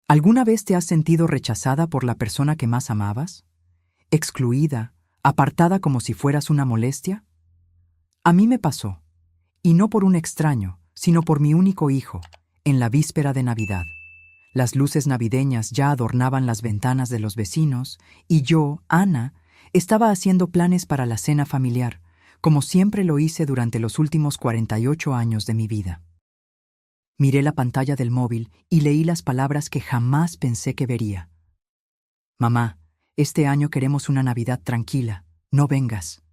¿Alguna vez te has sentido rechazada por la persona que más amabas? ¿Excluida, apartada como si fueras una molestia? A mí me pasó, y no por un extraño, sino por mi único hijo, en la víspera de Navidad. Las luces navideñas ya adornaban las ventanas de los vecinos, y yo, Ana, estaba haciendo planes para la cena familiar, como siempre lo hice durante los últimos 48 años de mi vida. Miré la pantalla del móvil y leí las palabras que jamás pensé que vería. Mamá, este año queremos una Navidad tranquila, no vengas.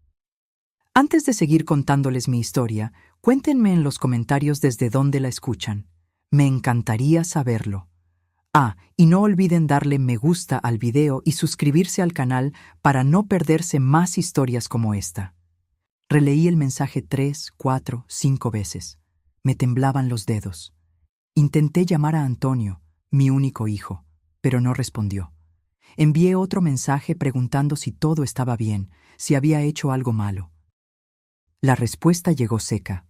Antes de seguir contándoles mi historia, cuéntenme en los comentarios desde dónde la escuchan. Me encantaría saberlo. Y no olviden darle me gusta al video y suscribirse al canal para no perderse más historias como esta. Releí el mensaje 3, 4, 5 veces. Me temblaban los dedos. Intenté llamar a Antonio, mi único hijo, pero no respondió. Envié otro mensaje preguntando si todo estaba bien, si había hecho algo malo. La respuesta llegó seca.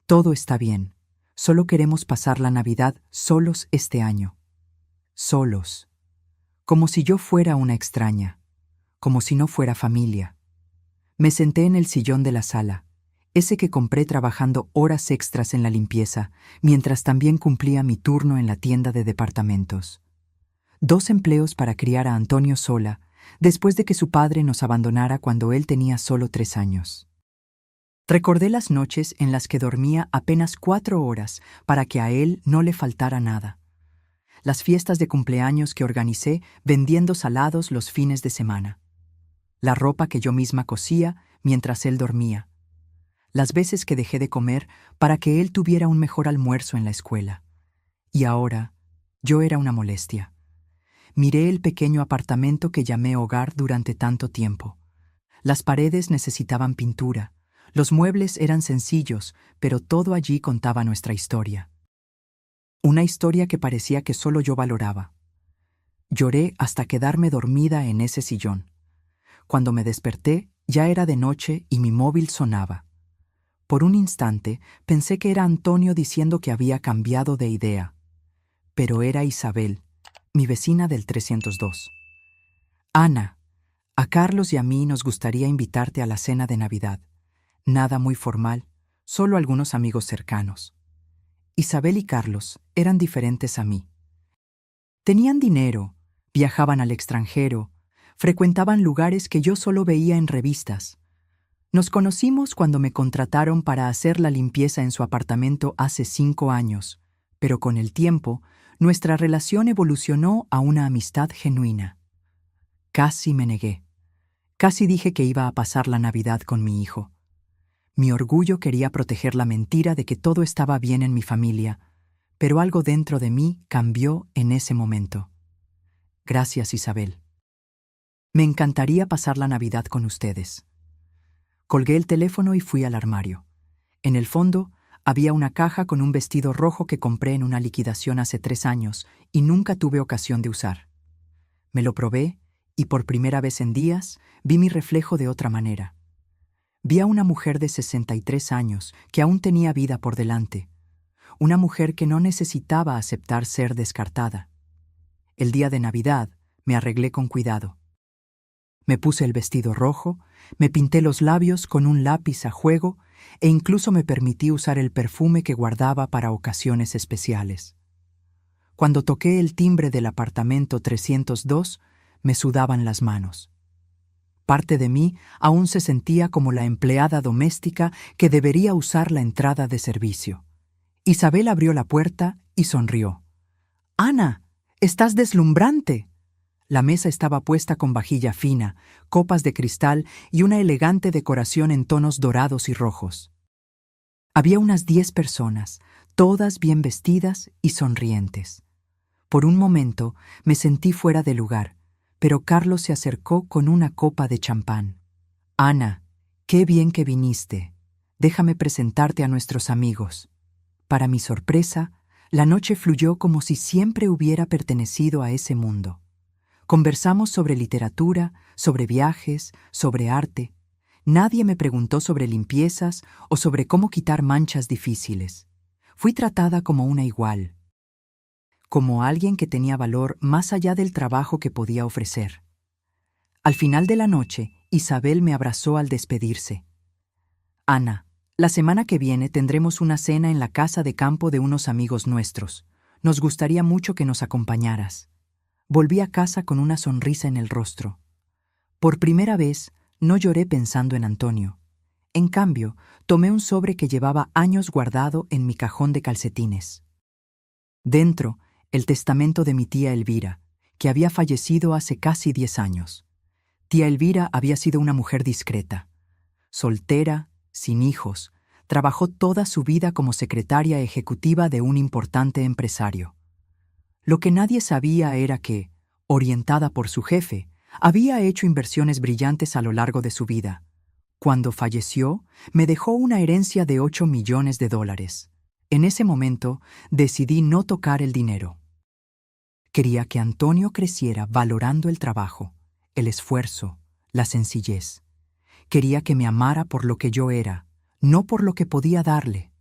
Todo está bien. Solo queremos pasar la Navidad solos este año. Solos. Como si yo fuera una extraña. Como si no fuera familia. Me senté en el sillón de la sala, ese que compré trabajando horas extras en la limpieza, mientras también cumplía mi turno en la tienda de departamentos. 2 empleos para criar a Antonio sola, después de que su padre nos abandonara cuando él tenía solo 3 años. Recordé las noches en las que dormía apenas 4 horas para que a él no le faltara nada. Las fiestas de cumpleaños que organicé vendiendo salados los fines de semana. La ropa que yo misma cosía mientras él dormía. Las veces que dejé de comer para que él tuviera un mejor almuerzo en la escuela. Y ahora, yo era una molestia. Miré el pequeño apartamento que llamé hogar durante tanto tiempo. Las paredes necesitaban pintura. Los muebles eran sencillos, pero todo allí contaba nuestra historia. Una historia que parecía que solo yo valoraba. Lloré hasta quedarme dormida en ese sillón. Cuando me desperté, ya era de noche y mi móvil sonaba. Por un instante pensé que era Antonio diciendo que había cambiado de idea. Pero era Isabel, mi vecina del 302. Ana, a Carlos y a mí nos gustaría invitarte a la cena de Navidad. Nada muy formal, solo algunos amigos cercanos. Isabel y Carlos eran diferentes a mí. Tenían dinero, viajaban al extranjero, frecuentaban lugares que yo solo veía en revistas. Nos conocimos cuando me contrataron para hacer la limpieza en su apartamento hace 5 años, pero con el tiempo, nuestra relación evolucionó a una amistad genuina. Casi me negué. Casi dije que iba a pasar la Navidad con mi hijo. Mi orgullo quería proteger la mentira de que todo estaba bien en mi familia, pero algo dentro de mí cambió en ese momento. Gracias, Isabel. Me encantaría pasar la Navidad con ustedes. Colgué el teléfono y fui al armario. En el fondo, había una caja con un vestido rojo que compré en una liquidación hace 3 años y nunca tuve ocasión de usar. Me lo probé y por primera vez en días vi mi reflejo de otra manera. Vi a una mujer de 63 años que aún tenía vida por delante. Una mujer que no necesitaba aceptar ser descartada. El día de Navidad me arreglé con cuidado. Me puse el vestido rojo, me pinté los labios con un lápiz a juego e incluso me permití usar el perfume que guardaba para ocasiones especiales. Cuando toqué el timbre del apartamento 302, me sudaban las manos. Parte de mí aún se sentía como la empleada doméstica que debería usar la entrada de servicio. Isabel abrió la puerta y sonrió. «Ana, estás deslumbrante». La mesa estaba puesta con vajilla fina, copas de cristal y una elegante decoración en tonos dorados y rojos. Había unas 10 personas, todas bien vestidas y sonrientes. Por un momento me sentí fuera de lugar, pero Carlos se acercó con una copa de champán. «Ana, qué bien que viniste. Déjame presentarte a nuestros amigos». Para mi sorpresa, la noche fluyó como si siempre hubiera pertenecido a ese mundo. Conversamos sobre literatura, sobre viajes, sobre arte. Nadie me preguntó sobre limpiezas o sobre cómo quitar manchas difíciles. Fui tratada como una igual. como alguien que tenía valor más allá del trabajo que podía ofrecer. Al final de la noche, Isabel me abrazó al despedirse. Ana, la semana que viene tendremos una cena en la casa de campo de unos amigos nuestros. Nos gustaría mucho que nos acompañaras. Volví a casa con una sonrisa en el rostro. Por primera vez, no lloré pensando en Antonio. En cambio, tomé un sobre que llevaba años guardado en mi cajón de calcetines. Dentro, el testamento de mi tía Elvira, que había fallecido hace casi 10 años. Tía Elvira había sido una mujer discreta. Soltera, sin hijos, trabajó toda su vida como secretaria ejecutiva de un importante empresario. Lo que nadie sabía era que, orientada por su jefe, había hecho inversiones brillantes a lo largo de su vida. Cuando falleció, me dejó una herencia de $8 millones. En ese momento, decidí no tocar el dinero. Quería que Antonio creciera valorando el trabajo, el esfuerzo, la sencillez. Quería que me amara por lo que yo era, no por lo que podía darle.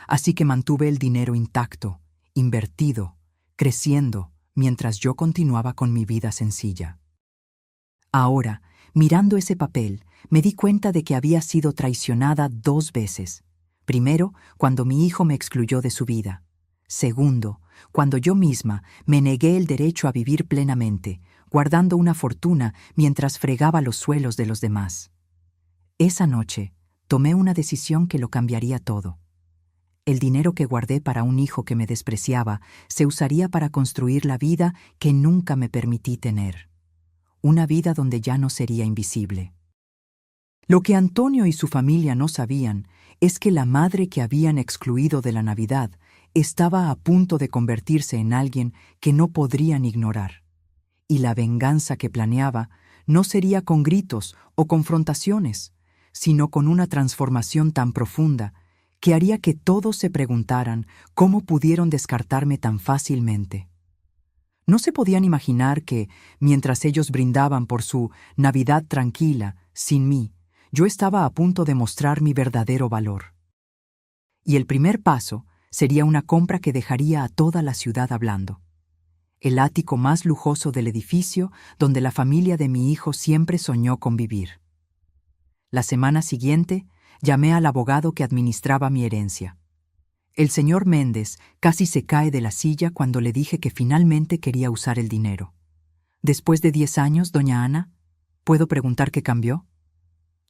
Así que mantuve el dinero intacto, invertido, creciendo, mientras yo continuaba con mi vida sencilla. Ahora, mirando ese papel, me di cuenta de que había sido traicionada 2 veces. Primero, cuando mi hijo me excluyó de su vida. Segundo, cuando yo misma me negué el derecho a vivir plenamente, guardando una fortuna mientras fregaba los suelos de los demás. Esa noche, tomé una decisión que lo cambiaría todo. El dinero que guardé para un hijo que me despreciaba se usaría para construir la vida que nunca me permití tener. Una vida donde ya no sería invisible. Lo que Antonio y su familia no sabían es que la madre que habían excluido de la Navidad estaba a punto de convertirse en alguien que no podrían ignorar. Y la venganza que planeaba no sería con gritos o confrontaciones, sino con una transformación tan profunda que haría que todos se preguntaran cómo pudieron descartarme tan fácilmente. No se podían imaginar que, mientras ellos brindaban por su Navidad tranquila, sin mí, yo estaba a punto de mostrar mi verdadero valor. Y el primer paso sería una compra que dejaría a toda la ciudad hablando. El ático más lujoso del edificio donde la familia de mi hijo siempre soñó con vivir. La semana siguiente, llamé al abogado que administraba mi herencia. El señor Méndez casi se cae de la silla cuando le dije que finalmente quería usar el dinero. Después de 10 años, doña Ana, ¿puedo preguntar qué cambió?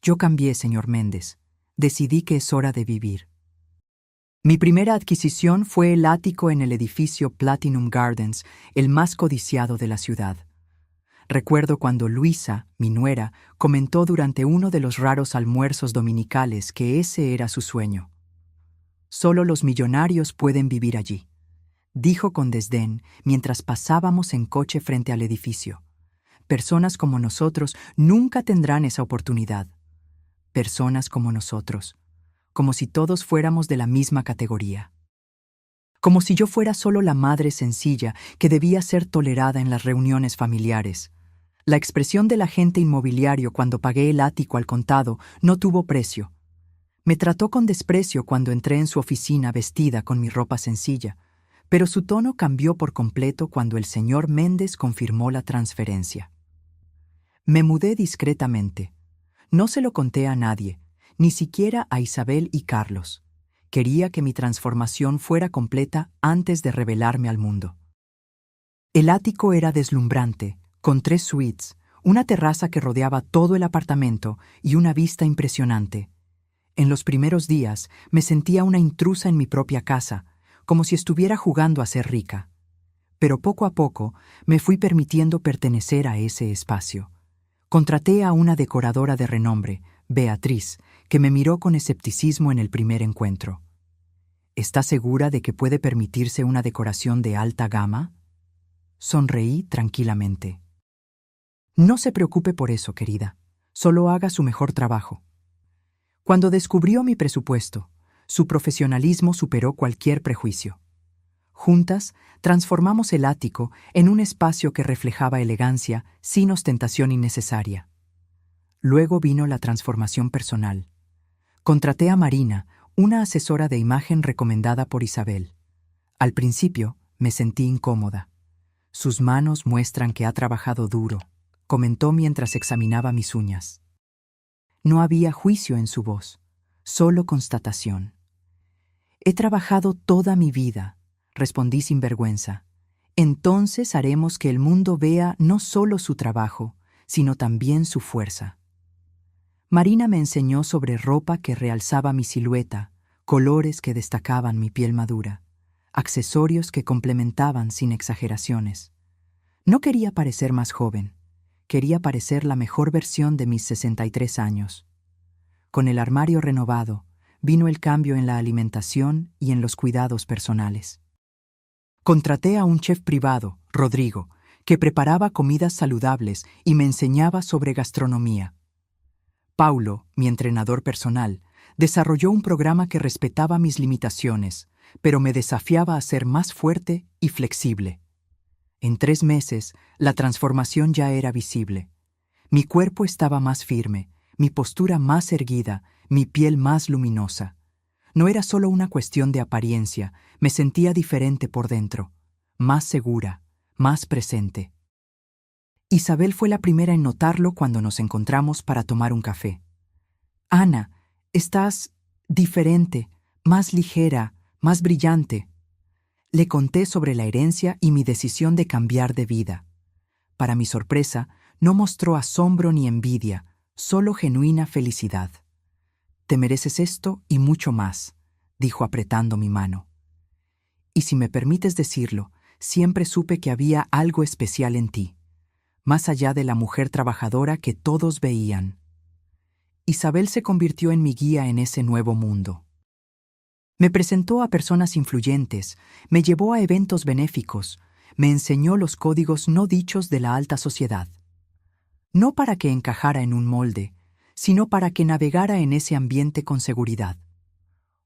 Yo cambié, señor Méndez. Decidí que es hora de vivir. Mi primera adquisición fue el ático en el edificio Platinum Gardens, el más codiciado de la ciudad. Recuerdo cuando Luisa, mi nuera, comentó durante uno de los raros almuerzos dominicales que ese era su sueño. Solo los millonarios pueden vivir allí, dijo con desdén mientras pasábamos en coche frente al edificio. Personas como nosotros nunca tendrán esa oportunidad. Personas como nosotros, como si todos fuéramos de la misma categoría. Como si yo fuera solo la madre sencilla que debía ser tolerada en las reuniones familiares. La expresión del agente inmobiliario cuando pagué el ático al contado no tuvo precio. Me trató con desprecio cuando entré en su oficina vestida con mi ropa sencilla, pero su tono cambió por completo cuando el señor Méndez confirmó la transferencia. Me mudé discretamente. No se lo conté a nadie, ni siquiera a Isabel y Carlos. Quería que mi transformación fuera completa antes de revelarme al mundo. El ático era deslumbrante, con 3 suites, una terraza que rodeaba todo el apartamento y una vista impresionante. En los primeros días me sentía una intrusa en mi propia casa, como si estuviera jugando a ser rica. Pero poco a poco me fui permitiendo pertenecer a ese espacio. Contraté a una decoradora de renombre, Beatriz, que me miró con escepticismo en el primer encuentro. ¿Está segura de que puede permitirse una decoración de alta gama? Sonreí tranquilamente. No se preocupe por eso, querida. Solo haga su mejor trabajo. Cuando descubrió mi presupuesto, su profesionalismo superó cualquier prejuicio. Juntas, transformamos el ático en un espacio que reflejaba elegancia sin ostentación innecesaria. Luego vino la transformación personal. Contraté a Marina, una asesora de imagen recomendada por Isabel. Al principio, Me sentí incómoda. Sus manos muestran que ha trabajado duro, comentó mientras examinaba mis uñas. No había juicio en su voz, solo constatación. He trabajado toda mi vida, respondí sin vergüenza. Entonces haremos que el mundo vea no solo su trabajo, sino también su fuerza. Marina me enseñó sobre ropa que realzaba mi silueta, colores que destacaban mi piel madura, accesorios que complementaban sin exageraciones. No quería parecer más joven, quería parecer la mejor versión de mis 63 años. Con el armario renovado, vino el cambio en la alimentación y en los cuidados personales. Contraté a un chef privado, Rodrigo, que preparaba comidas saludables y me enseñaba sobre gastronomía. Paulo, mi entrenador personal, desarrolló un programa que respetaba mis limitaciones, pero me desafiaba a ser más fuerte y flexible. En 3 meses, la transformación ya era visible. Mi cuerpo estaba más firme, mi postura más erguida, mi piel más luminosa. No era solo una cuestión de apariencia, me sentía diferente por dentro, más segura, más presente. Isabel fue la primera en notarlo cuando nos encontramos para tomar un café. Ana, estás diferente, más ligera, más brillante. Le conté sobre la herencia y mi decisión de cambiar de vida. Para mi sorpresa, no mostró asombro ni envidia, solo genuina felicidad. Te mereces esto y mucho más, dijo apretando mi mano. Y si me permites decirlo, siempre supe que había algo especial en ti, más allá de la mujer trabajadora que todos veían. Isabel se convirtió en mi guía en ese nuevo mundo. Me presentó a personas influyentes, me llevó a eventos benéficos, me enseñó los códigos no dichos de la alta sociedad. No para que encajara en un molde, sino para que navegara en ese ambiente con seguridad.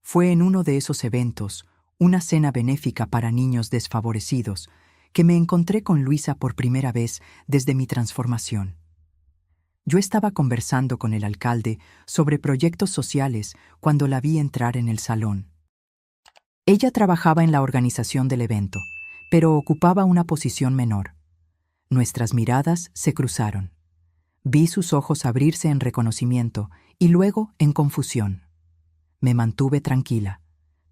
Fue en uno de esos eventos, una cena benéfica para niños desfavorecidos, que me encontré con Luisa por primera vez desde mi transformación. Yo estaba conversando con el alcalde sobre proyectos sociales cuando la vi entrar en el salón. Ella trabajaba en la organización del evento, pero ocupaba una posición menor. Nuestras miradas se cruzaron. Vi sus ojos abrirse en reconocimiento y luego en confusión. Me mantuve tranquila.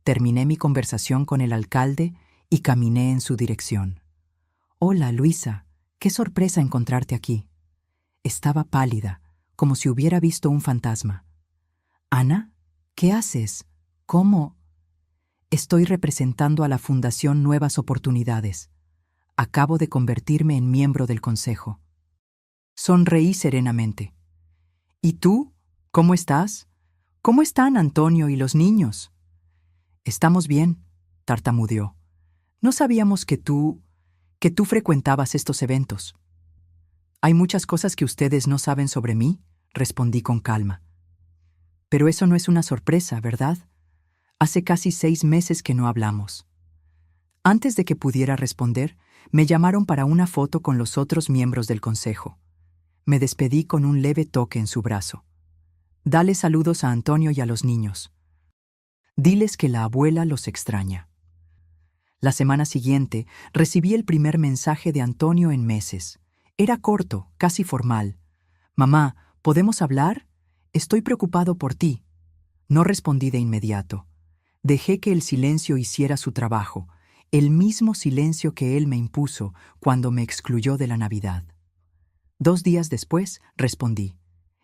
Terminé mi conversación con el alcalde y caminé en su dirección. «Hola, Luisa. Qué sorpresa encontrarte aquí». Estaba pálida, como si hubiera visto un fantasma. «Ana, ¿qué haces? ¿Cómo?» «Estoy representando a la Fundación Nuevas Oportunidades. Acabo de convertirme en miembro del consejo». Sonreí serenamente. «¿Y tú? ¿Cómo estás? ¿Cómo están Antonio y los niños?» «Estamos bien», tartamudeó. «No sabíamos que tú frecuentabas estos eventos». «Hay muchas cosas que ustedes no saben sobre mí», respondí con calma. «Pero eso no es una sorpresa, ¿verdad? Hace casi 6 meses que no hablamos». Antes de que pudiera responder, me llamaron para una foto con los otros miembros del consejo. Me despedí con un leve toque en su brazo. «Dale saludos a Antonio y a los niños. Diles que la abuela los extraña». La semana siguiente recibí el primer mensaje de Antonio en meses. Era corto, casi formal. «Mamá, ¿podemos hablar? Estoy preocupado por ti». No respondí de inmediato. Dejé que el silencio hiciera su trabajo, el mismo silencio que él me impuso cuando me excluyó de la Navidad. 2 días después respondí: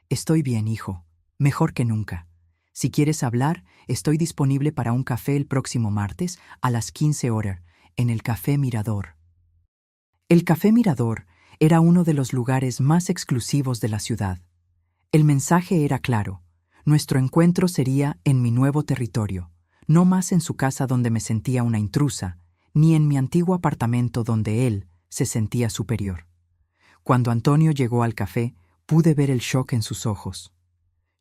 «Estoy bien, hijo, mejor que nunca. Si quieres hablar, estoy disponible para un café el próximo martes a las 15 horas, en el Café Mirador». El Café Mirador era uno de los lugares más exclusivos de la ciudad. El mensaje era claro: nuestro encuentro sería en mi nuevo territorio, no más en su casa donde me sentía una intrusa, ni en mi antiguo apartamento donde él se sentía superior. Cuando Antonio llegó al café, pude ver el shock en sus ojos.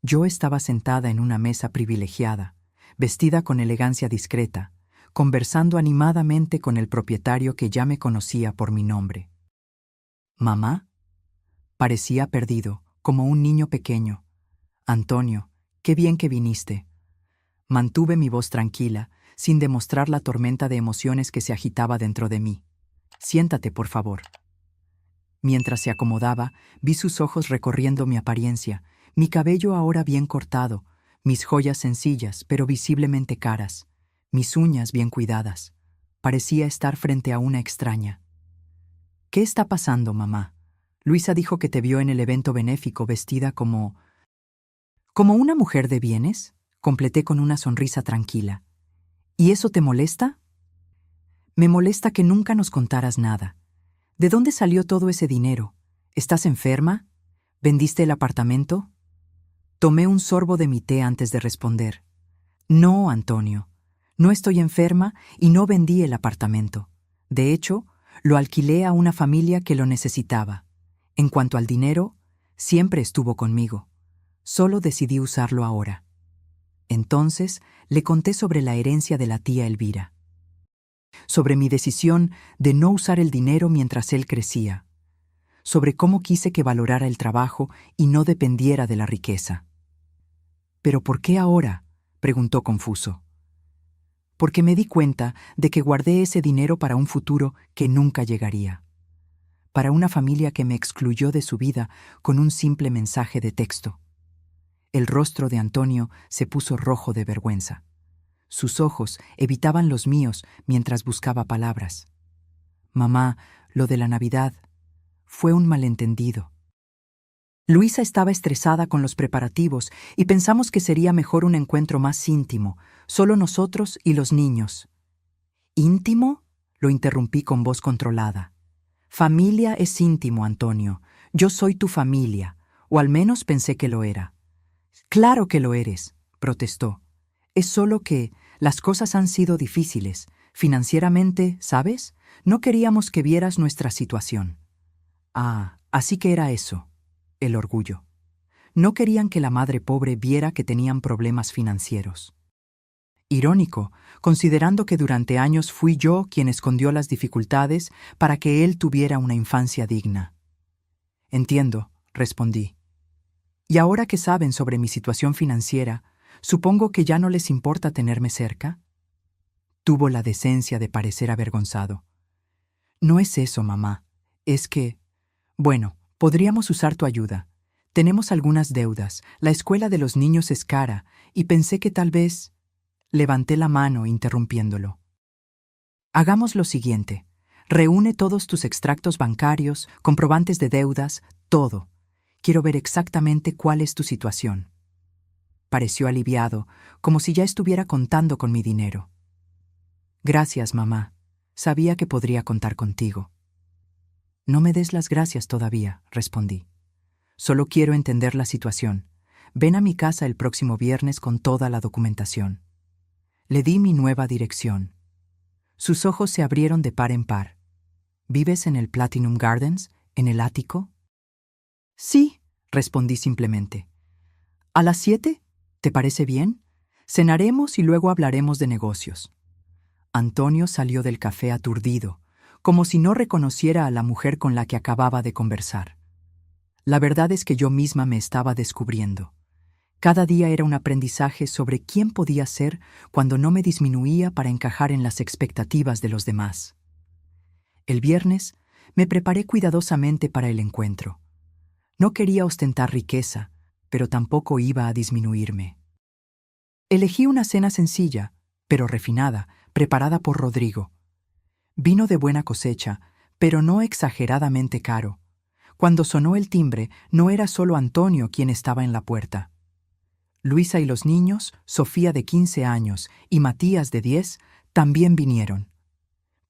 Yo estaba sentada en una mesa privilegiada, vestida con elegancia discreta, conversando animadamente con el propietario que ya me conocía por mi nombre. «¿Mamá?» Parecía perdido, como un niño pequeño. «Antonio, qué bien que viniste». Mantuve mi voz tranquila, sin demostrar la tormenta de emociones que se agitaba dentro de mí. Siéntate, por favor. Mientras se acomodaba, vi sus ojos recorriendo mi apariencia, mi cabello ahora bien cortado, mis joyas sencillas pero visiblemente caras, mis uñas bien cuidadas. Parecía estar frente a una extraña. ¿Qué está pasando, mamá? Luisa dijo que te vio en el evento benéfico vestida como... ¿Como una mujer de bienes? Completé con una sonrisa tranquila. ¿Y eso te molesta? Me molesta que nunca nos contaras nada. ¿De dónde salió todo ese dinero? ¿Estás enferma? ¿Vendiste el apartamento? Tomé un sorbo de mi té antes de responder. No, Antonio. No estoy enferma y no vendí el apartamento. De hecho, lo alquilé a una familia que lo necesitaba. En cuanto al dinero, siempre estuvo conmigo. Solo decidí usarlo ahora. Entonces, le conté sobre la herencia de la tía Elvira. Sobre mi decisión de no usar el dinero mientras él crecía. Sobre cómo quise que valorara el trabajo y no dependiera de la riqueza. ¿Pero por qué ahora?, preguntó confuso. Porque me di cuenta de que guardé ese dinero para un futuro que nunca llegaría. Para una familia que me excluyó de su vida con un simple mensaje de texto. El rostro de Antonio se puso rojo de vergüenza. Sus ojos evitaban los míos mientras buscaba palabras. Mamá, lo de la Navidad fue un malentendido. Luisa estaba estresada con los preparativos y pensamos que sería mejor un encuentro más íntimo, solo nosotros y los niños. ¿Íntimo?, lo interrumpí con voz controlada. Familia es íntimo, Antonio. Yo soy tu familia, o al menos pensé que lo era. Claro que lo eres, protestó. Es solo que las cosas han sido difíciles. Financieramente, ¿sabes? No queríamos que vieras nuestra situación. Ah, así que era eso. El orgullo. No querían que la madre pobre viera que tenían problemas financieros. Irónico, considerando que durante años fui yo quien escondió las dificultades para que él tuviera una infancia digna. Entiendo, respondí. Y ahora que saben sobre mi situación financiera, supongo que ya no les importa tenerme cerca. Tuvo la decencia de parecer avergonzado. No es eso, mamá. Es que... Bueno, podríamos usar tu ayuda. Tenemos algunas deudas, la escuela de los niños es cara, y pensé que tal vez... Levanté la mano interrumpiéndolo. Hagamos lo siguiente. Reúne todos tus extractos bancarios, comprobantes de deudas, todo. Quiero ver exactamente cuál es tu situación. Pareció aliviado, como si ya estuviera contando con mi dinero. Gracias, mamá. Sabía que podría contar contigo. No me des las gracias todavía, respondí. Solo quiero entender la situación. Ven a mi casa el próximo viernes con toda la documentación. Le di mi nueva dirección. Sus ojos se abrieron de par en par. ¿Vives en el Platinum Gardens, en el ático? Sí, respondí simplemente. ¿A las 7? ¿Te parece bien? Cenaremos y luego hablaremos de negocios. Antonio salió del café aturdido, como si no reconociera a la mujer con la que acababa de conversar. La verdad es que yo misma me estaba descubriendo. Cada día era un aprendizaje sobre quién podía ser cuando no me disminuía para encajar en las expectativas de los demás. El viernes me preparé cuidadosamente para el encuentro. No quería ostentar riqueza, pero tampoco iba a disminuirme. Elegí una cena sencilla, pero refinada, preparada por Rodrigo. Vino de buena cosecha, pero no exageradamente caro. Cuando sonó el timbre, no era solo Antonio quien estaba en la puerta. Luisa y los niños, Sofía de 15 años y Matías de 10, también vinieron.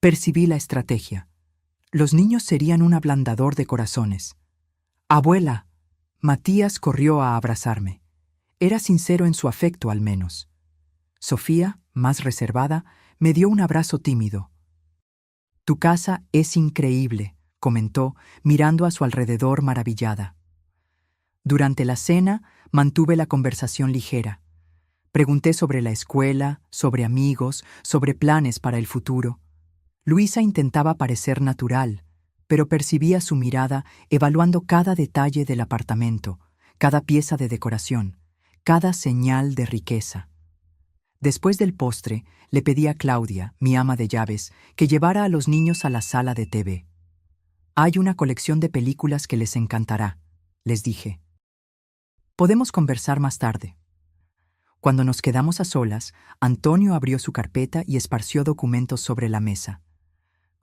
Percibí la estrategia. Los niños serían un ablandador de corazones. «Abuela». Matías corrió a abrazarme. Era sincero en su afecto, al menos. Sofía, más reservada, me dio un abrazo tímido. «Tu casa es increíble», comentó, mirando a su alrededor maravillada. Durante la cena, mantuve la conversación ligera. Pregunté sobre la escuela, sobre amigos, sobre planes para el futuro. Luisa intentaba parecer natural, pero percibía su mirada evaluando cada detalle del apartamento, cada pieza de decoración, cada señal de riqueza. Después del postre, le pedí a Claudia, mi ama de llaves, que llevara a los niños a la sala de TV. Hay una colección de películas que les encantará, les dije. Podemos conversar más tarde. Cuando nos quedamos a solas, Antonio abrió su carpeta y esparció documentos sobre la mesa.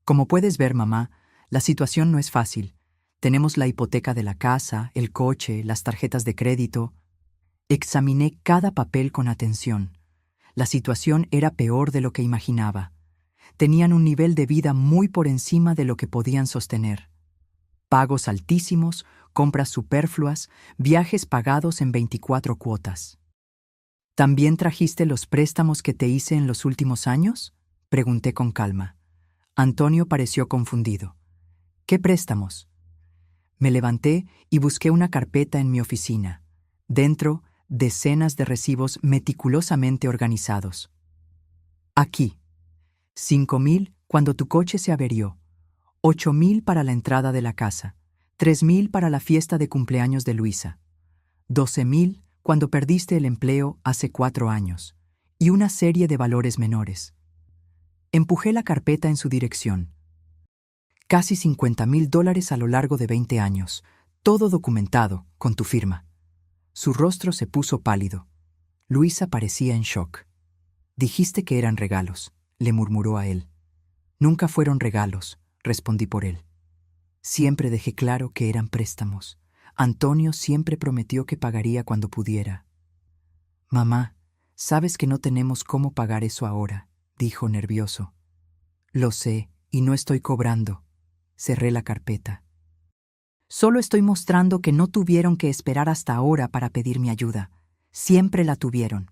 Como puedes ver, mamá, la situación no es fácil. Tenemos la hipoteca de la casa, el coche, las tarjetas de crédito. Examiné cada papel con atención. La situación era peor de lo que imaginaba. Tenían un nivel de vida muy por encima de lo que podían sostener. Pagos altísimos, compras superfluas, viajes pagados en 24 cuotas. ¿También trajiste los préstamos que te hice en los últimos años?, pregunté con calma. Antonio pareció confundido. ¿Qué préstamos? Me levanté y busqué una carpeta en mi oficina. Dentro, decenas de recibos meticulosamente organizados. Aquí. 5,000 cuando tu coche se averió. 8,000 para la entrada de la casa. 3,000 para la fiesta de cumpleaños de Luisa. 12,000 cuando perdiste el empleo hace 4 años. Y una serie de valores menores. Empujé la carpeta en su dirección. Casi $50,000 a lo largo de 20 años. Todo documentado, con tu firma. Su rostro se puso pálido. Luisa parecía en shock. Dijiste que eran regalos, le murmuró a él. Nunca fueron regalos, respondí por él. Siempre dejé claro que eran préstamos. Antonio siempre prometió que pagaría cuando pudiera. Mamá, sabes que no tenemos cómo pagar eso ahora, dijo nervioso. Lo sé, y no estoy cobrando. Cerré la carpeta. Solo estoy mostrando que no tuvieron que esperar hasta ahora para pedir mi ayuda. Siempre la tuvieron.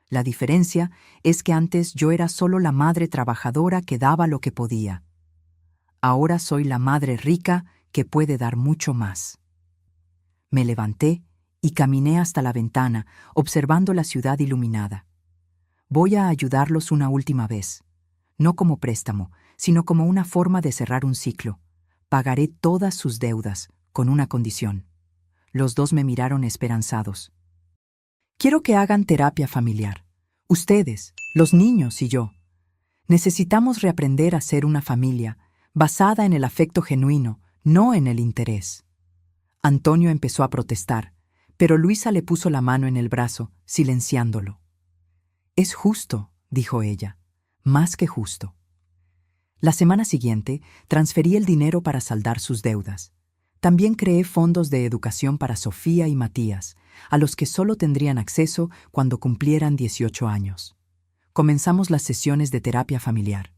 La diferencia es que antes yo era solo la madre trabajadora que daba lo que podía. Ahora soy la madre rica que puede dar mucho más. Me levanté y caminé hasta la ventana, observando la ciudad iluminada. Voy a ayudarlos una última vez. No como préstamo, sino como una forma de cerrar un ciclo. Pagaré todas sus deudas, con una condición. Los dos me miraron esperanzados. Quiero que hagan terapia familiar. Ustedes, los niños y yo. Necesitamos reaprender a ser una familia, basada en el afecto genuino, no en el interés. Antonio empezó a protestar, pero Luisa le puso la mano en el brazo, silenciándolo. Es justo, dijo ella, más que justo. La semana siguiente, transferí el dinero para saldar sus deudas. También creé fondos de educación para Sofía y Matías, a los que solo tendrían acceso cuando cumplieran 18 años. Comenzamos las sesiones de terapia familiar.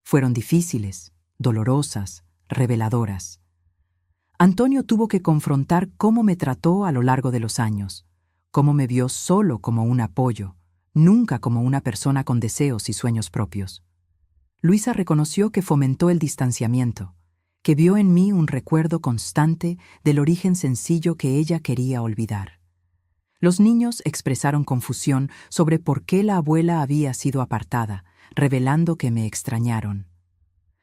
Fueron difíciles, dolorosas, reveladoras. Antonio tuvo que confrontar cómo me trató a lo largo de los años, cómo me vio solo como un apoyo, nunca como una persona con deseos y sueños propios. Luisa reconoció que fomentó el distanciamiento, que vio en mí un recuerdo constante del origen sencillo que ella quería olvidar. Los niños expresaron confusión sobre por qué la abuela había sido apartada, revelando que me extrañaron.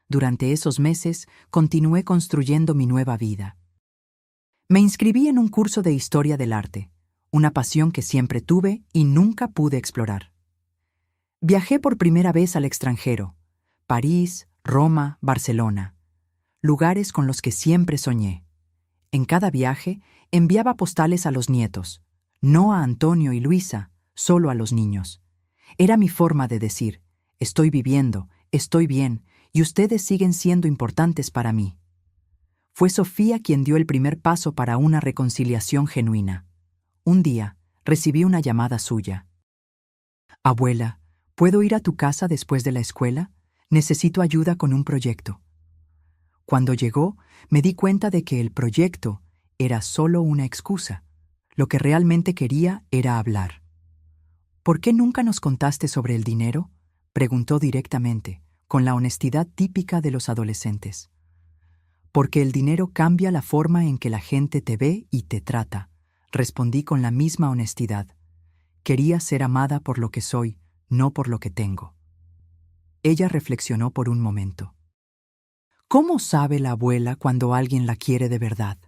Durante esos meses continué construyendo mi nueva vida. Me inscribí en un curso de historia del arte, una pasión que siempre tuve y nunca pude explorar. Viajé por primera vez al extranjero, París, Roma, Barcelona, lugares con los que siempre soñé. En cada viaje enviaba postales a los nietos, no a Antonio y Luisa, solo a los niños. Era mi forma de decir, estoy viviendo, estoy bien, y ustedes siguen siendo importantes para mí. Fue Sofía quien dio el primer paso para una reconciliación genuina. Un día, recibí una llamada suya. Abuela, ¿puedo ir a tu casa después de la escuela? Necesito ayuda con un proyecto. Cuando llegó, me di cuenta de que el proyecto era solo una excusa. Lo que realmente quería era hablar. ¿Por qué nunca nos contaste sobre el dinero?, preguntó directamente, con la honestidad típica de los adolescentes. Porque el dinero cambia la forma en que la gente te ve y te trata, respondí con la misma honestidad. Quería ser amada por lo que soy, no por lo que tengo. Ella reflexionó por un momento. ¿Cómo sabe la abuela cuando alguien la quiere de verdad?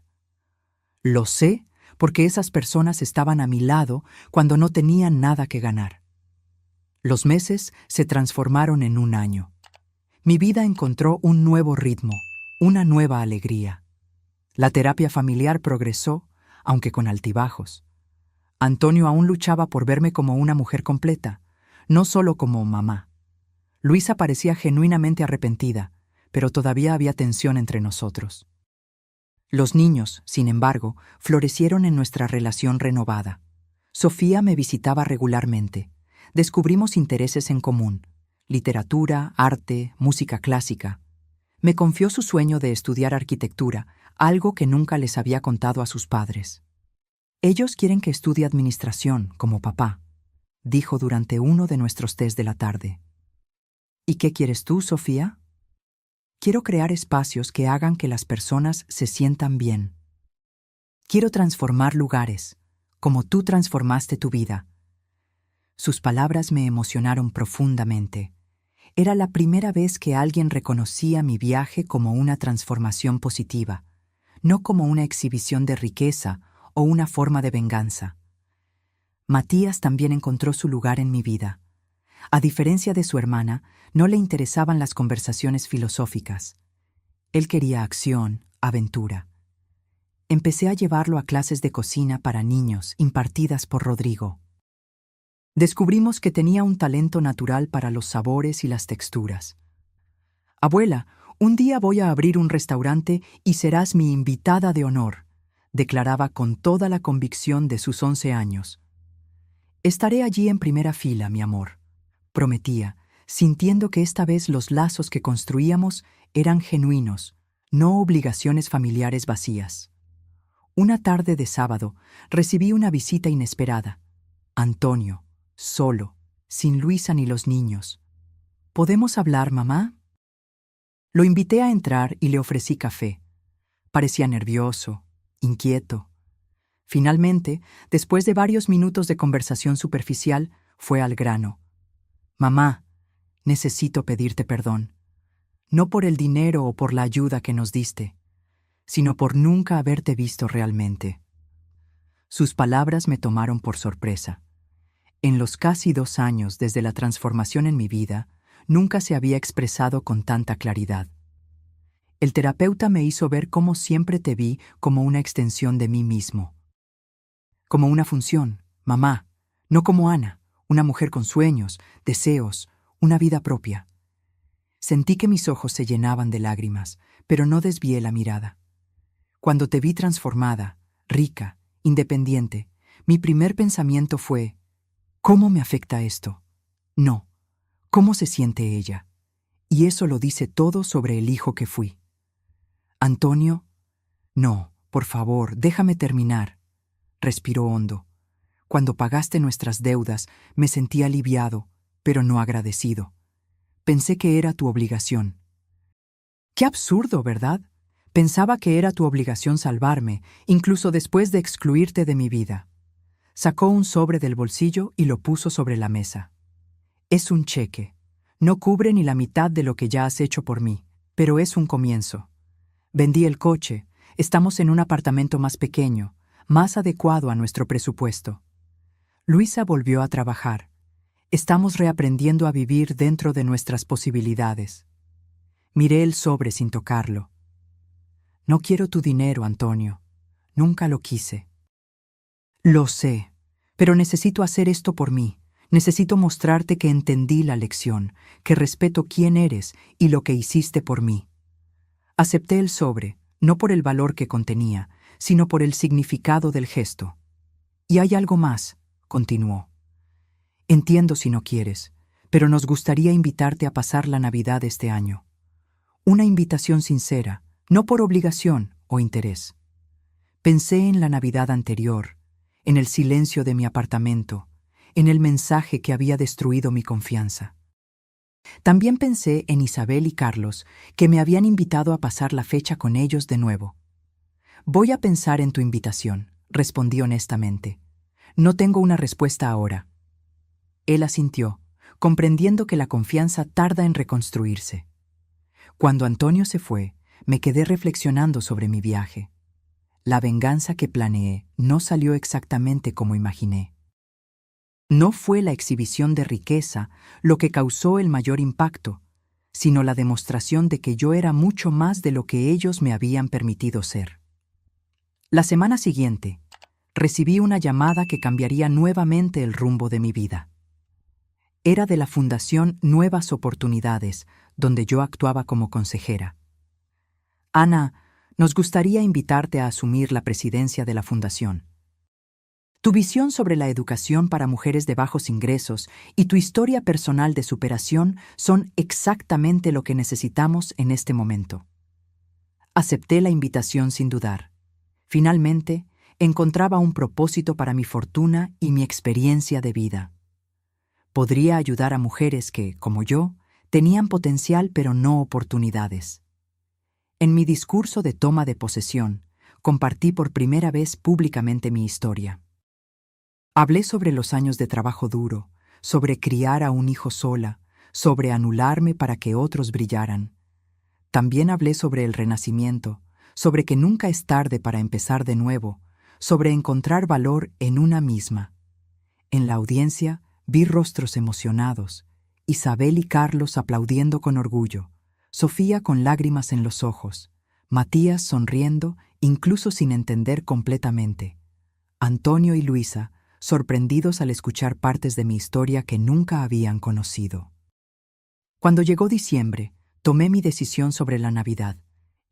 Lo sé porque esas personas estaban a mi lado cuando no tenían nada que ganar. Los meses se transformaron en un año. Mi vida encontró un nuevo ritmo, una nueva alegría. La terapia familiar progresó, aunque con altibajos. Antonio aún luchaba por verme como una mujer completa, no solo como mamá. Luisa parecía genuinamente arrepentida, pero todavía había tensión entre nosotros. Los niños, sin embargo, florecieron en nuestra relación renovada. Sofía me visitaba regularmente. Descubrimos intereses en común: literatura, arte, música clásica. Me confió su sueño de estudiar arquitectura, algo que nunca les había contado a sus padres. Ellos quieren que estudie administración, como papá, dijo durante uno de nuestros tés de la tarde. ¿Y qué quieres tú, Sofía? Quiero crear espacios que hagan que las personas se sientan bien. Quiero transformar lugares, como tú transformaste tu vida. Sus palabras me emocionaron profundamente. Era la primera vez que alguien reconocía mi viaje como una transformación positiva, no como una exhibición de riqueza o una forma de venganza. Matías también encontró su lugar en mi vida. A diferencia de su hermana, no le interesaban las conversaciones filosóficas. Él quería acción, aventura. Empecé a llevarlo a clases de cocina para niños impartidas por Rodrigo. Descubrimos que tenía un talento natural para los sabores y las texturas. «Abuela, un día voy a abrir un restaurante y serás mi invitada de honor», declaraba con toda la convicción de sus 11 años. «Estaré allí en primera fila, mi amor», prometía, sintiendo que esta vez los lazos que construíamos eran genuinos, no obligaciones familiares vacías. Una tarde de sábado recibí una visita inesperada. Antonio, solo, sin Luisa ni los niños. «¿Podemos hablar, mamá?». Lo invité a entrar y le ofrecí café. Parecía nervioso, inquieto. Finalmente, después de varios minutos de conversación superficial, fue al grano. «Mamá, necesito pedirte perdón. No por el dinero o por la ayuda que nos diste, sino por nunca haberte visto realmente». Sus palabras me tomaron por sorpresa. En los casi 2 años desde la transformación en mi vida, nunca se había expresado con tanta claridad. El terapeuta me hizo ver cómo siempre te vi como una extensión de mí mismo. Como una función, mamá, no como Ana, una mujer con sueños, deseos, una vida propia. Sentí que mis ojos se llenaban de lágrimas, pero no desvié la mirada. Cuando te vi transformada, rica, independiente, mi primer pensamiento fue: ¿cómo me afecta esto? No, ¿cómo se siente ella? Y eso lo dice todo sobre el hijo que fui. Antonio, no, por favor, déjame terminar. Respiró hondo. Cuando pagaste nuestras deudas, me sentí aliviado, pero no agradecido. Pensé que era tu obligación. Qué absurdo, ¿verdad? Pensaba que era tu obligación salvarme, incluso después de excluirte de mi vida. Sacó un sobre del bolsillo y lo puso sobre la mesa. Es un cheque. No cubre ni la mitad de lo que ya has hecho por mí, pero es un comienzo. Vendí el coche, estamos en un apartamento más pequeño, más adecuado a nuestro presupuesto. Luisa volvió a trabajar. Estamos reaprendiendo a vivir dentro de nuestras posibilidades. Miré el sobre sin tocarlo. No quiero tu dinero, Antonio. Nunca lo quise. Lo sé, pero necesito hacer esto por mí. Necesito mostrarte que entendí la lección, que respeto quién eres y lo que hiciste por mí. Acepté el sobre, no por el valor que contenía, sino por el significado del gesto. Y hay algo más, continuó. Entiendo si no quieres, pero nos gustaría invitarte a pasar la Navidad este año. Una invitación sincera, no por obligación o interés. Pensé en la Navidad anterior, en el silencio de mi apartamento, en el mensaje que había destruido mi confianza. También pensé en Isabel y Carlos, que me habían invitado a pasar la fecha con ellos de nuevo. Voy a pensar en tu invitación, respondí honestamente. No tengo una respuesta ahora. Él asintió, comprendiendo que la confianza tarda en reconstruirse. Cuando Antonio se fue, me quedé reflexionando sobre mi viaje. La venganza que planeé no salió exactamente como imaginé. No fue la exhibición de riqueza lo que causó el mayor impacto, sino la demostración de que yo era mucho más de lo que ellos me habían permitido ser. La semana siguiente, recibí una llamada que cambiaría nuevamente el rumbo de mi vida. Era de la Fundación Nuevas Oportunidades, donde yo actuaba como consejera. Ana, nos gustaría invitarte a asumir la presidencia de la fundación. Tu visión sobre la educación para mujeres de bajos ingresos y tu historia personal de superación son exactamente lo que necesitamos en este momento. Acepté la invitación sin dudar. Finalmente, encontraba un propósito para mi fortuna y mi experiencia de vida. Podría ayudar a mujeres que, como yo, tenían potencial pero no oportunidades. En mi discurso de toma de posesión, compartí por primera vez públicamente mi historia. Hablé sobre los años de trabajo duro, sobre criar a un hijo sola, sobre anularme para que otros brillaran. También hablé sobre el renacimiento, sobre que nunca es tarde para empezar de nuevo, sobre encontrar valor en una misma. En la audiencia vi rostros emocionados, Isabel y Carlos aplaudiendo con orgullo, Sofía con lágrimas en los ojos, Matías sonriendo incluso sin entender completamente, Antonio y Luisa sorprendidos al escuchar partes de mi historia que nunca habían conocido. Cuando llegó diciembre, tomé mi decisión sobre la Navidad.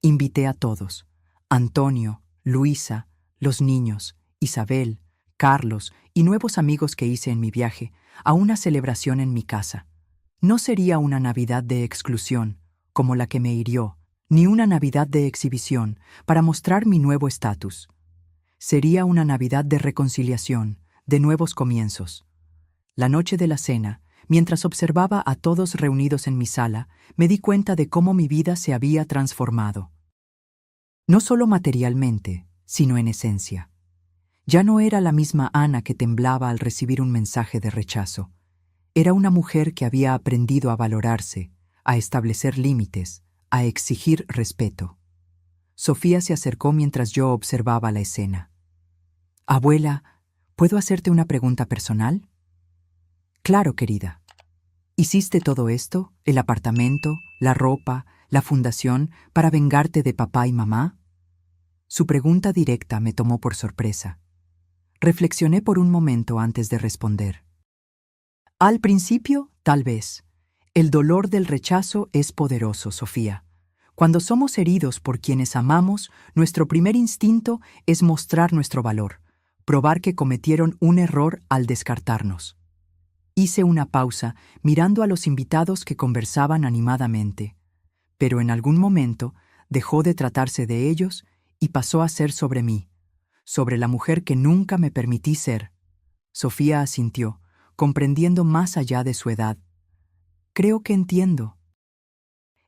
Invité a todos, Antonio, Luisa, los niños, Isabel, Carlos y nuevos amigos que hice en mi viaje, a una celebración en mi casa. No sería una Navidad de exclusión, como la que me hirió, ni una Navidad de exhibición para mostrar mi nuevo estatus. Sería una Navidad de reconciliación, de nuevos comienzos. La noche de la cena, mientras observaba a todos reunidos en mi sala, me di cuenta de cómo mi vida se había transformado. No solo materialmente, sino en esencia. Ya no era la misma Ana que temblaba al recibir un mensaje de rechazo. Era una mujer que había aprendido a valorarse, a establecer límites, a exigir respeto. Sofía se acercó mientras yo observaba la escena. «Abuela, ¿puedo hacerte una pregunta personal?» «Claro, querida. ¿Hiciste todo esto, el apartamento, la ropa, la fundación, para vengarte de papá y mamá?» Su pregunta directa me tomó por sorpresa. Reflexioné por un momento antes de responder. Al principio, tal vez. El dolor del rechazo es poderoso, Sofía. Cuando somos heridos por quienes amamos, nuestro primer instinto es mostrar nuestro valor, probar que cometieron un error al descartarnos. Hice una pausa, mirando a los invitados que conversaban animadamente, pero en algún momento dejó de tratarse de ellos y pasó a ser sobre mí, sobre la mujer que nunca me permití ser. Sofía asintió, comprendiendo más allá de su edad. «Creo que entiendo».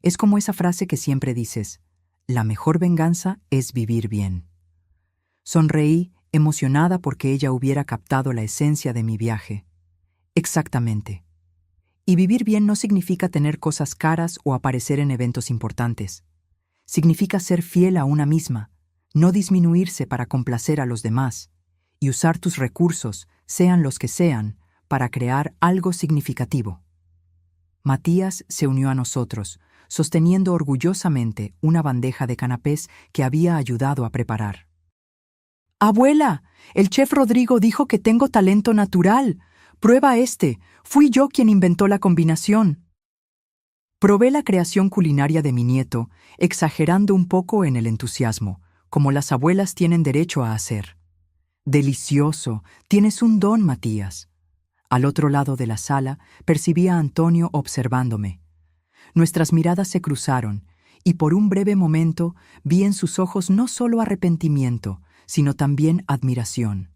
Es como esa frase que siempre dices, «La mejor venganza es vivir bien». Sonreí, emocionada porque ella hubiera captado la esencia de mi viaje. Exactamente. Y vivir bien no significa tener cosas caras o aparecer en eventos importantes. Significa ser fiel a una misma, no disminuirse para complacer a los demás, y usar tus recursos, sean los que sean, para crear algo significativo. Matías se unió a nosotros, sosteniendo orgullosamente una bandeja de canapés que había ayudado a preparar. «Abuela, el chef Rodrigo dijo que tengo talento natural. Prueba este. Fui yo quien inventó la combinación». Probé la creación culinaria de mi nieto, exagerando un poco en el entusiasmo, como las abuelas tienen derecho a hacer. «Delicioso. Tienes un don, Matías». Al otro lado de la sala, percibí a Antonio observándome. Nuestras miradas se cruzaron, y por un breve momento vi en sus ojos no solo arrepentimiento, sino también admiración.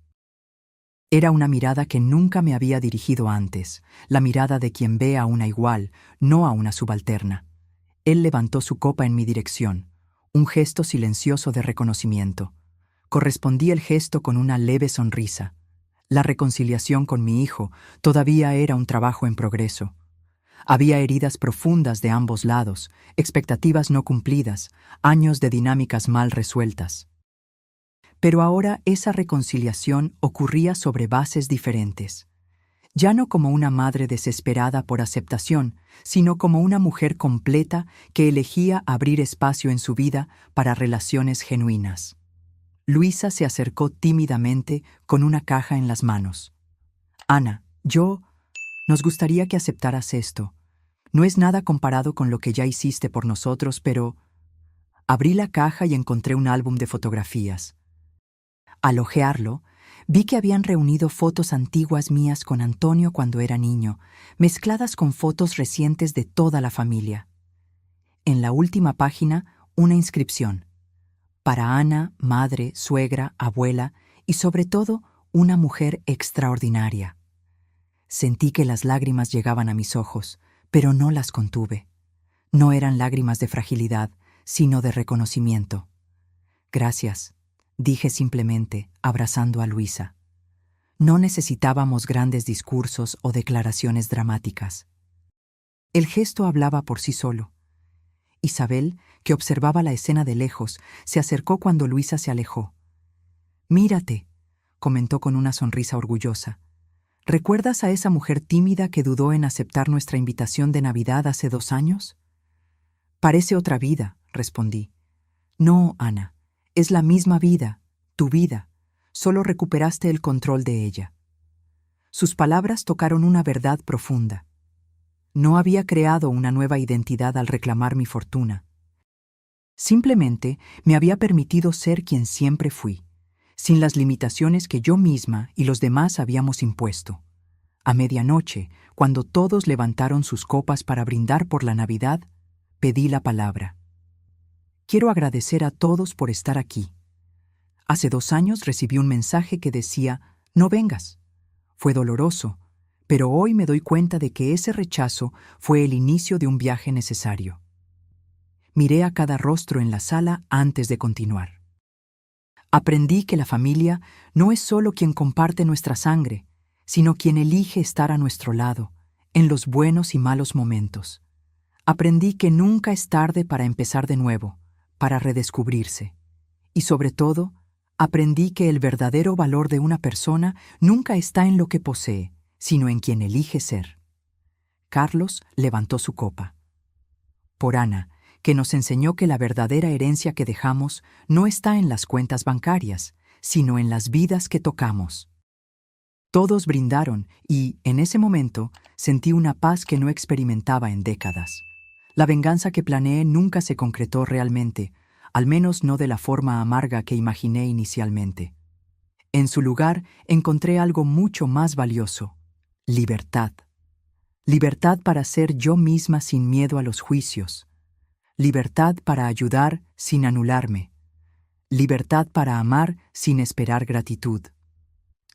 Era una mirada que nunca me había dirigido antes, la mirada de quien ve a una igual, no a una subalterna. Él levantó su copa en mi dirección, un gesto silencioso de reconocimiento. Correspondí el gesto con una leve sonrisa. La reconciliación con mi hijo todavía era un trabajo en progreso. Había heridas profundas de ambos lados, expectativas no cumplidas, años de dinámicas mal resueltas. Pero ahora esa reconciliación ocurría sobre bases diferentes. ya no como una madre desesperada por aceptación, sino como una mujer completa que elegía abrir espacio en su vida para relaciones genuinas. Luisa se acercó tímidamente con una caja en las manos. Ana, nos gustaría que aceptaras esto. No es nada comparado con lo que ya hiciste por nosotros, pero... Abrí la caja y encontré un álbum de fotografías. Al hojearlo, vi que habían reunido fotos antiguas mías con Antonio cuando era niño, mezcladas con fotos recientes de toda la familia. En la última página, una inscripción. Para Ana, madre, suegra, abuela y sobre todo, una mujer extraordinaria. Sentí que las lágrimas llegaban a mis ojos, pero no las contuve. No eran lágrimas de fragilidad, sino de reconocimiento. Gracias, dije simplemente, abrazando a Luisa. No necesitábamos grandes discursos o declaraciones dramáticas. El gesto hablaba por sí solo. Isabel, que observaba la escena de lejos, se acercó cuando Luisa se alejó. «Mírate», comentó con una sonrisa orgullosa. «¿Recuerdas a esa mujer tímida que dudó en aceptar nuestra invitación de Navidad hace 2 años?» «Parece otra vida», respondí. «No, Ana, es la misma vida, tu vida. Solo recuperaste el control de ella». Sus palabras tocaron una verdad profunda. No había creado una nueva identidad al reclamar mi fortuna. Simplemente me había permitido ser quien siempre fui, sin las limitaciones que yo misma y los demás habíamos impuesto. A medianoche, cuando todos levantaron sus copas para brindar por la Navidad, pedí la palabra. Quiero agradecer a todos por estar aquí. Hace 2 años recibí un mensaje que decía, no vengas. Fue doloroso, pero hoy me doy cuenta de que ese rechazo fue el inicio de un viaje necesario. Miré a cada rostro en la sala antes de continuar. Aprendí que la familia no es solo quien comparte nuestra sangre, sino quien elige estar a nuestro lado, en los buenos y malos momentos. Aprendí que nunca es tarde para empezar de nuevo, para redescubrirse. Y sobre todo, aprendí que el verdadero valor de una persona nunca está en lo que posee, sino en quien elige ser. Carlos levantó su copa. Por Ana, que nos enseñó que la verdadera herencia que dejamos no está en las cuentas bancarias, sino en las vidas que tocamos. Todos brindaron y, en ese momento, sentí una paz que no experimentaba en décadas. La venganza que planeé nunca se concretó realmente, al menos no de la forma amarga que imaginé inicialmente. En su lugar, encontré algo mucho más valioso: libertad. Libertad para ser yo misma sin miedo a los juicios. Libertad para ayudar sin anularme. Libertad para amar sin esperar gratitud.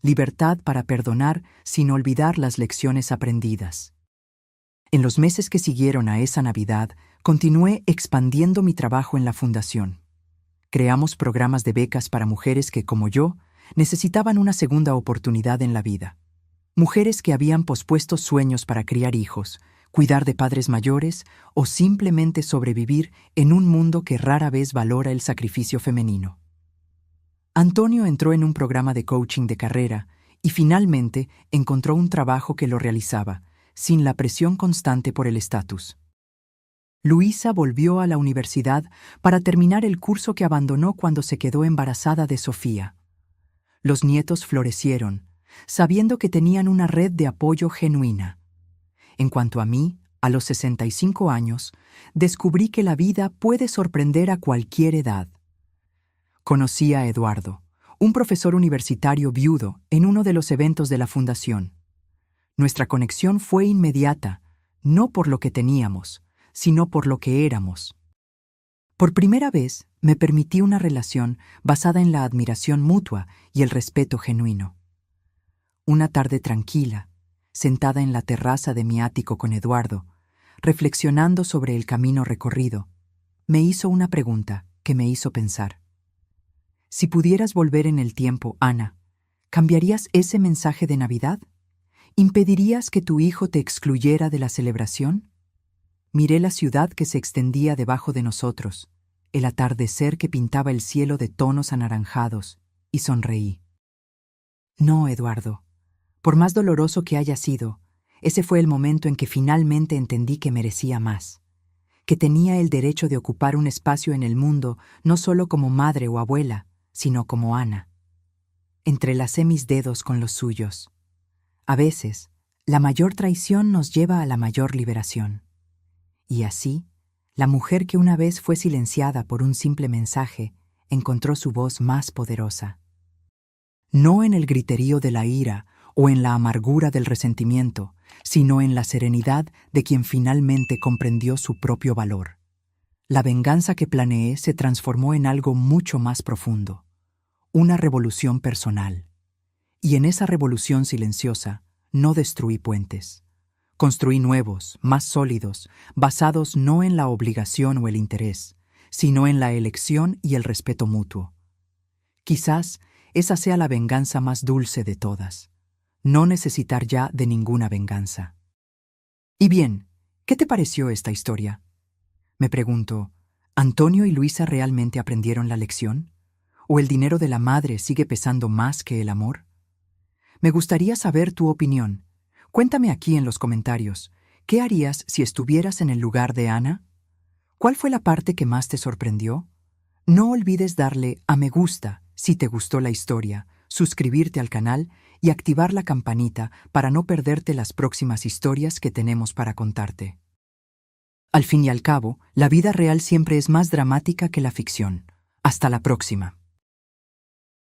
Libertad para perdonar sin olvidar las lecciones aprendidas. En los meses que siguieron a esa Navidad, continué expandiendo mi trabajo en la fundación. Creamos programas de becas para mujeres que, como yo, necesitaban una segunda oportunidad en la vida. Mujeres que habían pospuesto sueños para criar hijos, cuidar de padres mayores o simplemente sobrevivir en un mundo que rara vez valora el sacrificio femenino. Antonio entró en un programa de coaching de carrera y finalmente encontró un trabajo que lo realizaba, sin la presión constante por el estatus. Luisa volvió a la universidad para terminar el curso que abandonó cuando se quedó embarazada de Sofía. Los nietos florecieron, sabiendo que tenían una red de apoyo genuina. En cuanto a mí, a los 65 años, descubrí que la vida puede sorprender a cualquier edad. Conocí a Eduardo, un profesor universitario viudo, en uno de los eventos de la fundación. Nuestra conexión fue inmediata, no por lo que teníamos, sino por lo que éramos. Por primera vez, me permití una relación basada en la admiración mutua y el respeto genuino. Una tarde tranquila, sentada en la terraza de mi ático con Eduardo, reflexionando sobre el camino recorrido, me hizo una pregunta que me hizo pensar. Si pudieras volver en el tiempo, Ana, ¿cambiarías ese mensaje de Navidad? ¿Impedirías que tu hijo te excluyera de la celebración? Miré la ciudad que se extendía debajo de nosotros, el atardecer que pintaba el cielo de tonos anaranjados, y sonreí. No, Eduardo, Por más doloroso que haya sido, ese fue el momento en que finalmente entendí que merecía más, que tenía el derecho de ocupar un espacio en el mundo no solo como madre o abuela, sino como Ana. Entrelacé mis dedos con los suyos. A veces, la mayor traición nos lleva a la mayor liberación. Y así, la mujer que una vez fue silenciada por un simple mensaje encontró su voz más poderosa. No en el griterío de la ira o en la amargura del resentimiento, sino en la serenidad de quien finalmente comprendió su propio valor. La venganza que planeé se transformó en algo mucho más profundo, una revolución personal. Y en esa revolución silenciosa, no destruí puentes. Construí nuevos, más sólidos, basados no en la obligación o el interés, sino en la elección y el respeto mutuo. Quizás esa sea la venganza más dulce de todas, no necesitar ya de ninguna venganza. Y bien, ¿qué te pareció esta historia? Me pregunto, ¿Antonio y Luisa realmente aprendieron la lección? ¿O el dinero de la madre sigue pesando más que el amor? Me gustaría saber tu opinión. Cuéntame aquí en los comentarios, ¿qué harías si estuvieras en el lugar de Ana? ¿Cuál fue la parte que más te sorprendió? No olvides darle a me gusta si te gustó la historia, suscribirte al canal y activar la campanita para no perderte las próximas historias que tenemos para contarte. Al fin y al cabo, la vida real siempre es más dramática que la ficción. Hasta la próxima.